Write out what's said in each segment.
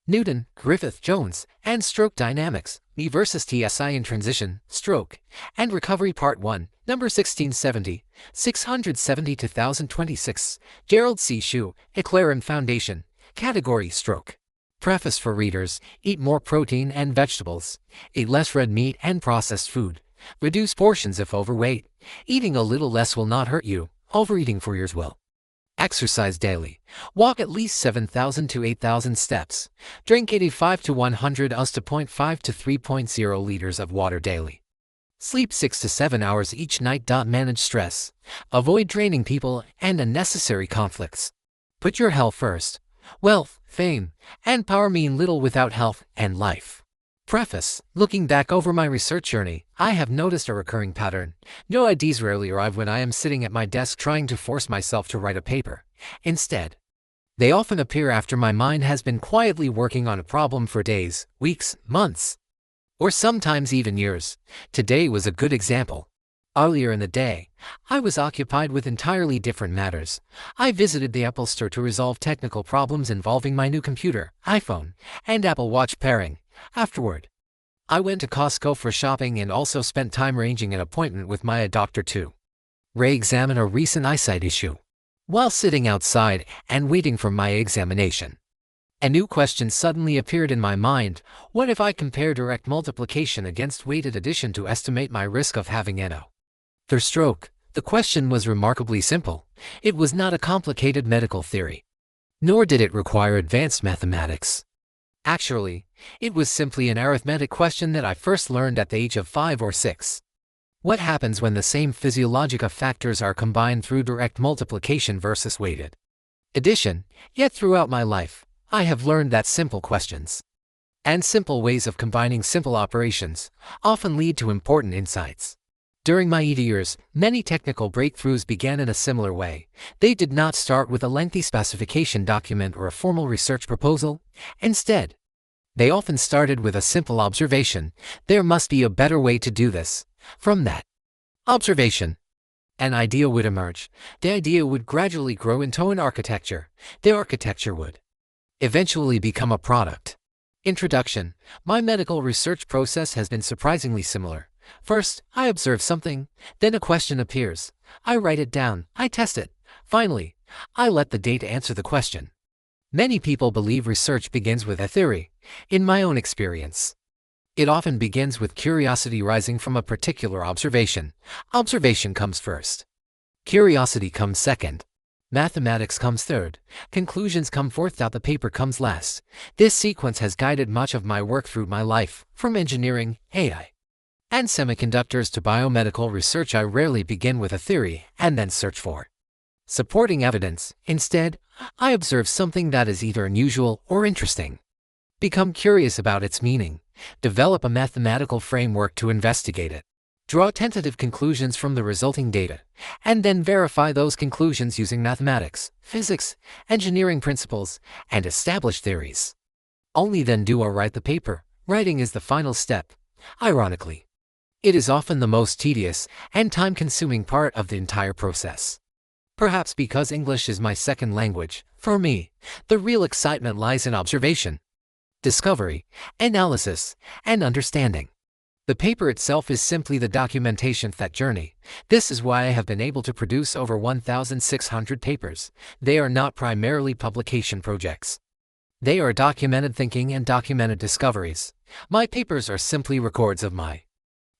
Newton, Griffith, Jones, and Stroke Dynamics, Me versus TSI in Transition, Stroke, and Recovery Part 1, number 1670, 670 to 1026, Gerald C. EclaireMD Foundation, Category Stroke. Preface for readers: eat more protein and vegetables, eat less red meat and processed food, reduce portions if overweight, eating a little less will not hurt you, overeating for years will. Exercise daily. Walk at least 7,000 to 8,000 steps. Drink 85 to 100 oz to 0.5 to 3.0 liters of water daily. Sleep 6 to 7 hours each night. Manage stress. Avoid draining people and unnecessary conflicts. Put your health first. Wealth, fame, and power mean little without health and life. Preface. Looking back over my research journey, I have noticed a recurring pattern. No ideas rarely arrive when I am sitting at my desk trying to force myself to write a paper. Instead, they often appear after my mind has been quietly working on a problem for days, weeks, months, or sometimes even years. Today was a good example. Earlier in the day, I was occupied with entirely different matters. I visited the Apple Store to resolve technical problems involving my new computer, iPhone, and Apple Watch pairing. Afterward, I went to Costco for shopping and also spent time arranging an appointment with my eye doctor to re-examine a recent eyesight issue. While sitting outside and waiting for my examination, a new question suddenly appeared in my mind. What if I compare direct multiplication against weighted addition to estimate my risk of having another stroke? The question was remarkably simple. It was not a complicated medical theory, nor did it require advanced mathematics. Actually, it was simply an arithmetic question that I first learned at the age of 5 or 6. What happens when the same physiological factors are combined through direct multiplication versus weighted addition? Yet throughout my life, I have learned that simple questions and simple ways of combining simple operations often lead to important insights. During my years, many technical breakthroughs began in a similar way. They did not start with a lengthy specification document or a formal research proposal. Instead, they often started with a simple observation: there must be a better way to do this. From that observation, an idea would emerge. The idea would gradually grow into an architecture. The architecture would eventually become a product. Introduction. My medical research process has been surprisingly similar. First, I observe something, then a question appears. I write it down, I test it. Finally, I let the data answer the question. Many people believe research begins with a theory. In my own experience, it often begins with curiosity rising from a particular observation. Observation comes first. Curiosity comes second. Mathematics comes third. Conclusions come fourth. The paper comes last. This sequence has guided much of my work through my life, from engineering, AI, and semiconductors to biomedical research. I rarely begin with a theory and then search for supporting evidence. Instead, I observe something that is either unusual or interesting, become curious about its meaning, develop a mathematical framework to investigate it, draw tentative conclusions from the resulting data, and then verify those conclusions using mathematics, physics, engineering principles, and established theories. Only then do I write the paper. Writing is the final step. Ironically, it is often the most tedious and time-consuming part of the entire process. Perhaps because English is my second language, for me, the real excitement lies in observation, discovery, analysis, and understanding. The paper itself is simply the documentation of that journey. This is why I have been able to produce over 1,600 papers. They are not primarily publication projects. They are documented thinking and documented discoveries. My papers are simply records of my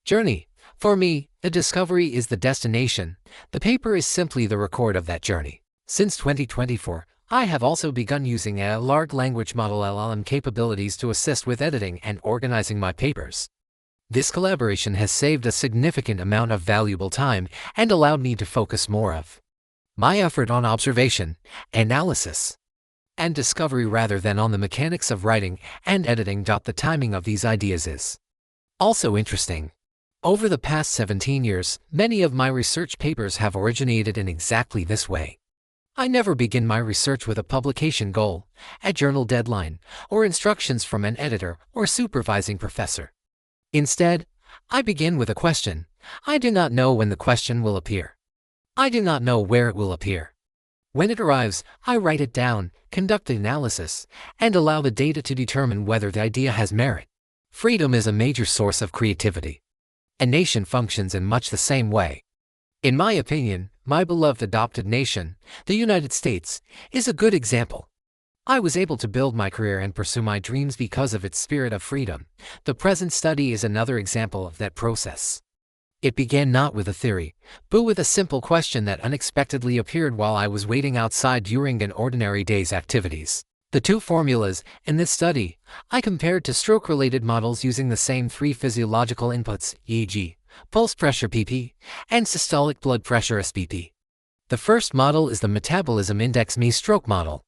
journey. For me, the discovery is the destination. The paper is simply the record of that journey. Since 2024, I have also begun using a large language model LLM capabilities to assist with editing and organizing my papers. This collaboration has saved a significant amount of valuable time and allowed me to focus more of my effort on observation, analysis, and discovery rather than on the mechanics of writing and editing. The timing of these ideas is also interesting. Over the past 17 years, many of my research papers have originated in exactly this way. I never begin my research with a publication goal, a journal deadline, or instructions from an editor or supervising professor. Instead, I begin with a question. I do not know when the question will appear. I do not know where it will appear. When it arrives, I write it down, conduct the analysis, and allow the data to determine whether the idea has merit. Freedom is a major source of creativity. A nation functions in much the same way. In my opinion, my beloved adopted nation, the United States, is a good example. I was able to build my career and pursue my dreams because of its spirit of freedom. The present study is another example of that process. It began not with a theory, but with a simple question that unexpectedly appeared while I was waiting outside during an ordinary day's activities. The two formulas in this study I compared to stroke-related models using the same three physiological inputs, e.g., pulse pressure pp, and systolic blood pressure SPP. The first model is the metabolism index me-stroke model,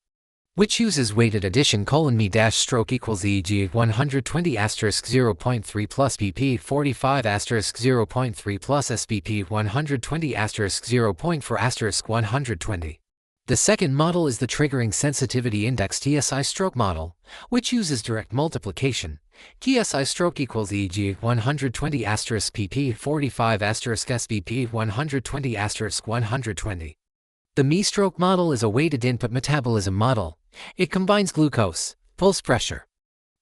which uses weighted addition me-stroke equals e.g. 120 0.3 plus pp 45 0.3 plus SPP 120 0.4 120. The second model is the triggering sensitivity index TSI stroke model, which uses direct multiplication. TSI stroke equals e.g. 120 pp 45 SPP 120 120. The me-stroke model is a weighted input metabolism model. It combines glucose, pulse pressure,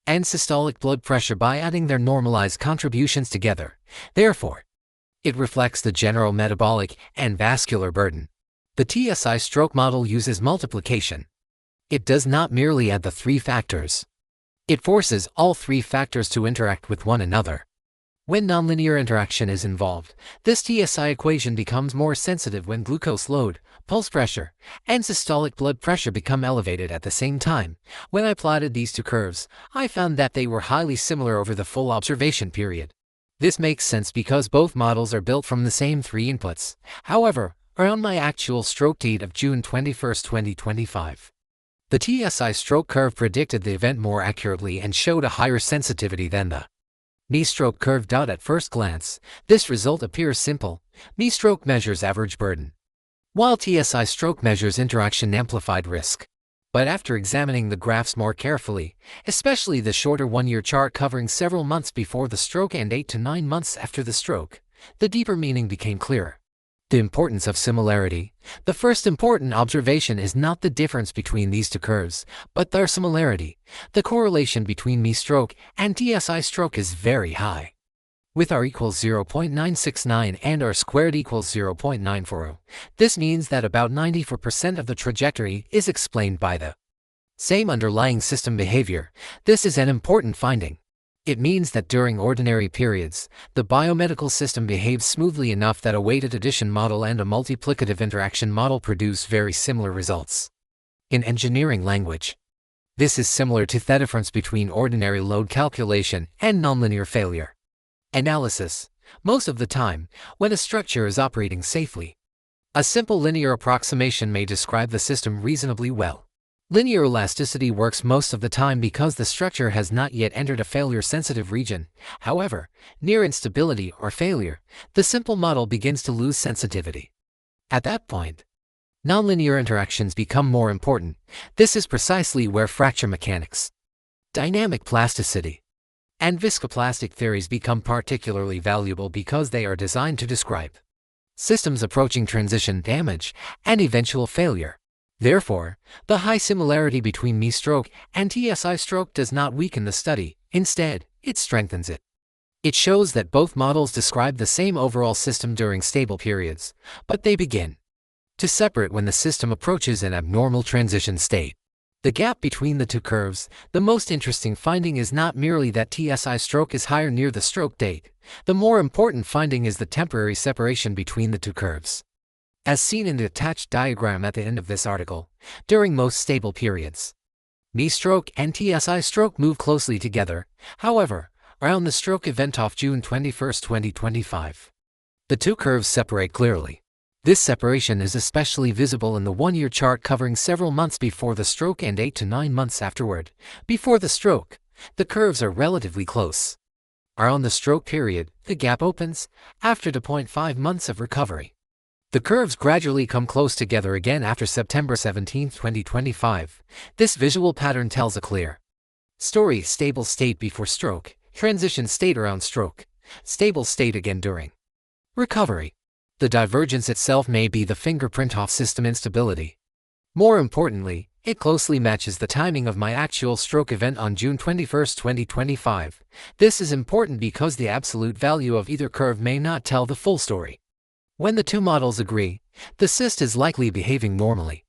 and systolic blood pressure by adding their normalized contributions together. Therefore, it reflects the general metabolic and vascular burden. The TSI stroke model uses multiplication. It does not merely add the three factors. It forces all three factors to interact with one another. When nonlinear interaction is involved, this TSI equation becomes more sensitive when glucose load, pulse pressure, and systolic blood pressure become elevated at the same time. When I plotted these two curves, I found that they were highly similar over the full observation period. This makes sense because both models are built from the same three inputs. However, around my actual stroke date of June 21, 2025, the TSI stroke curve predicted the event more accurately and showed a higher sensitivity than the me-stroke curve. At first glance, this result appears simple. Me-stroke measures average burden, while TSI stroke measures interaction amplified risk. But after examining the graphs more carefully, especially the shorter one-year chart covering several months before the stroke and 8 to 9 months after the stroke, the deeper meaning became clearer. The importance of similarity. The first important observation is not the difference between these two curves, but their similarity. The correlation between me-stroke and TSI stroke is very high. With R equals 0.969 and R squared equals 0.940, this means that about 94% of the trajectory is explained by the same underlying system behavior. This is an important finding. It means that during ordinary periods, the biomedical system behaves smoothly enough that a weighted addition model and a multiplicative interaction model produce very similar results. In engineering language, this is similar to the difference between ordinary load calculation and nonlinear failure analysis. Most of the time, when a structure is operating safely, a simple linear approximation may describe the system reasonably well. Linear elasticity works most of the time because the structure has not yet entered a failure-sensitive region. However, near instability or failure, the simple model begins to lose sensitivity. At that point, nonlinear interactions become more important. This is precisely where fracture mechanics, dynamic plasticity, and viscoplastic theories become particularly valuable because they are designed to describe systems approaching transition damage and eventual failure. Therefore, the high similarity between me-stroke and TSI stroke does not weaken the study. Instead, it strengthens it. It shows that both models describe the same overall system during stable periods, but they begin to separate when the system approaches an abnormal transition state. The gap between the two curves. The most interesting finding is not merely that TSI stroke is higher near the stroke date. The more important finding is the temporary separation between the two curves. As seen in the attached diagram at the end of this article, during most stable periods, me-stroke and TSI stroke move closely together. However, around the stroke event of June 21, 2025, the two curves separate clearly. This separation is especially visible in the one-year chart covering several months before the stroke and 8 to 9 months afterward. Before the stroke, the curves are relatively close. Around the stroke period, the gap opens after 2.5 months of recovery. The curves gradually come close together again after September 17, 2025. This visual pattern tells a clear story. Stable state before stroke, transition state around stroke, stable state again during recovery. The divergence itself may be the fingerprint of system instability. More importantly, it closely matches the timing of my actual stroke event on June 21, 2025. This is important because the absolute value of either curve may not tell the full story. When the two models agree, the cyst is likely behaving normally.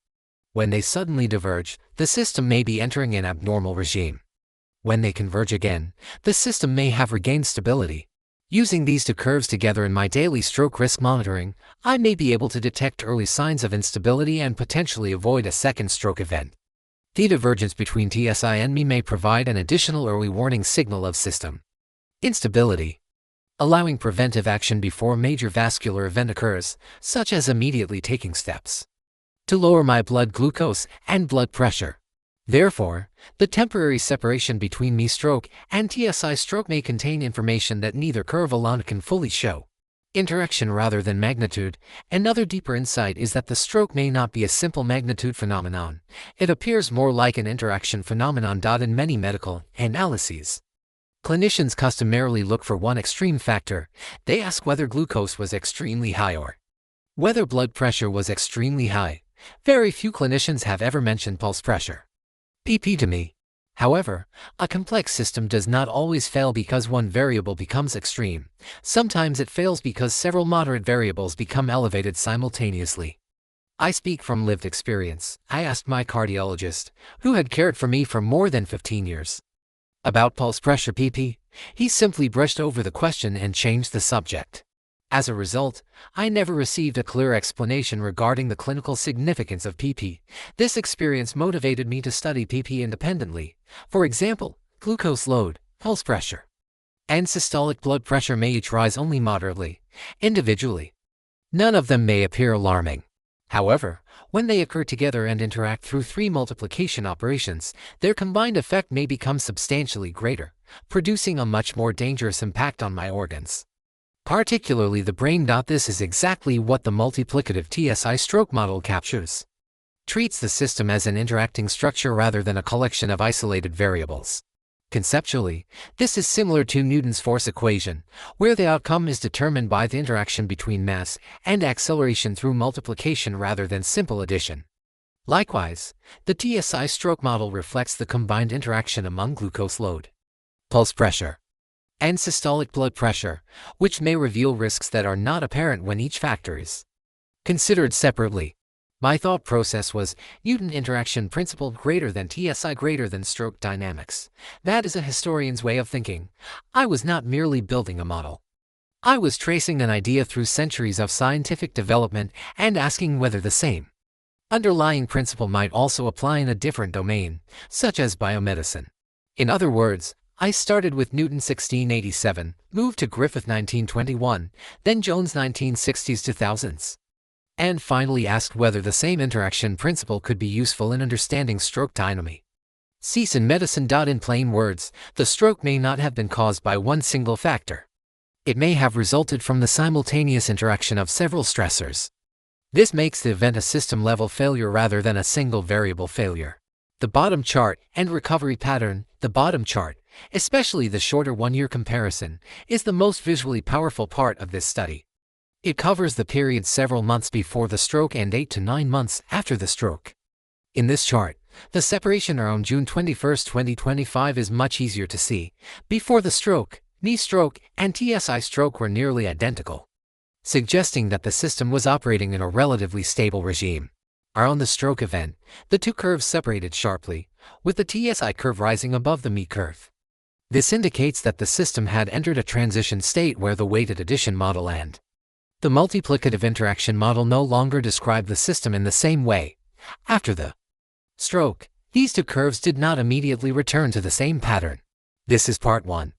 When they suddenly diverge, the system may be entering an abnormal regime. When they converge again, the system may have regained stability. Using these two curves together in my daily stroke risk monitoring, I may be able to detect early signs of instability and potentially avoid a second stroke event. The divergence between TSI and me may provide an additional early warning signal of system instability, allowing preventive action before a major vascular event occurs, such as immediately taking steps to lower my blood glucose and blood pressure. Therefore, the temporary separation between me stroke and TSI stroke may contain information that neither curve alone can fully show. Interaction rather than magnitude. Another deeper insight is that the stroke may not be a simple magnitude phenomenon. It appears more like an interaction phenomenon. In many medical analyses, clinicians customarily look for one extreme factor. They ask whether glucose was extremely high or whether blood pressure was extremely high. Very few clinicians have ever mentioned pulse pressure, PP, to me. However, a complex system does not always fail because one variable becomes extreme. Sometimes it fails because several moderate variables become elevated simultaneously. I speak from lived experience. I asked my cardiologist, who had cared for me for more than 15 years, about pulse pressure PP. He simply brushed over the question and changed the subject. As a result, I never received a clear explanation regarding the clinical significance of PP. This experience motivated me to study PP independently. For example, glucose load, pulse pressure, and systolic blood pressure may each rise only moderately, individually. None of them may appear alarming. However, when they occur together and interact through 3 multiplication operations, their combined effect may become substantially greater, producing a much more dangerous impact on my organs, particularly the brain. This is exactly what the multiplicative TSI stroke model captures. Treats the system as an interacting structure rather than a collection of isolated variables. Conceptually, this is similar to Newton's force equation, where the outcome is determined by the interaction between mass and acceleration through multiplication rather than simple addition. Likewise, the TSI stroke model reflects the combined interaction among glucose load, pulse pressure, and systolic blood pressure, which may reveal risks that are not apparent when each factor is considered separately. My thought process was Newton interaction principle greater than TSI greater than stroke dynamics. That is a historian's way of thinking. I was not merely building a model. I was tracing an idea through centuries of scientific development and asking whether the same underlying principle might also apply in a different domain, such as biomedicine. In other words, I started with Newton 1687, moved to Griffith 1921, then Jones 1960s-2000s, and finally asked whether the same interaction principle could be useful in understanding stroke dynamics. Cease in medicine. In plain words, the stroke may not have been caused by one single factor. It may have resulted from the simultaneous interaction of several stressors. This makes the event a system-level failure rather than a single variable failure. The bottom chart and recovery pattern. The bottom chart, especially the shorter one-year comparison, is the most visually powerful part of this study. It covers the period several months before the stroke and 8 to 9 months after the stroke. In this chart, the separation around June 21, 2025 is much easier to see. Before the stroke, knee stroke and TSI stroke were nearly identical, suggesting that the system was operating in a relatively stable regime. Around the stroke event, the two curves separated sharply, with the TSI curve rising above the me curve. This indicates that the system had entered a transition state where the weighted addition model and the multiplicative interaction model no longer describe the system in the same way. After the stroke, these two curves did not immediately return to the same pattern. This is part 1.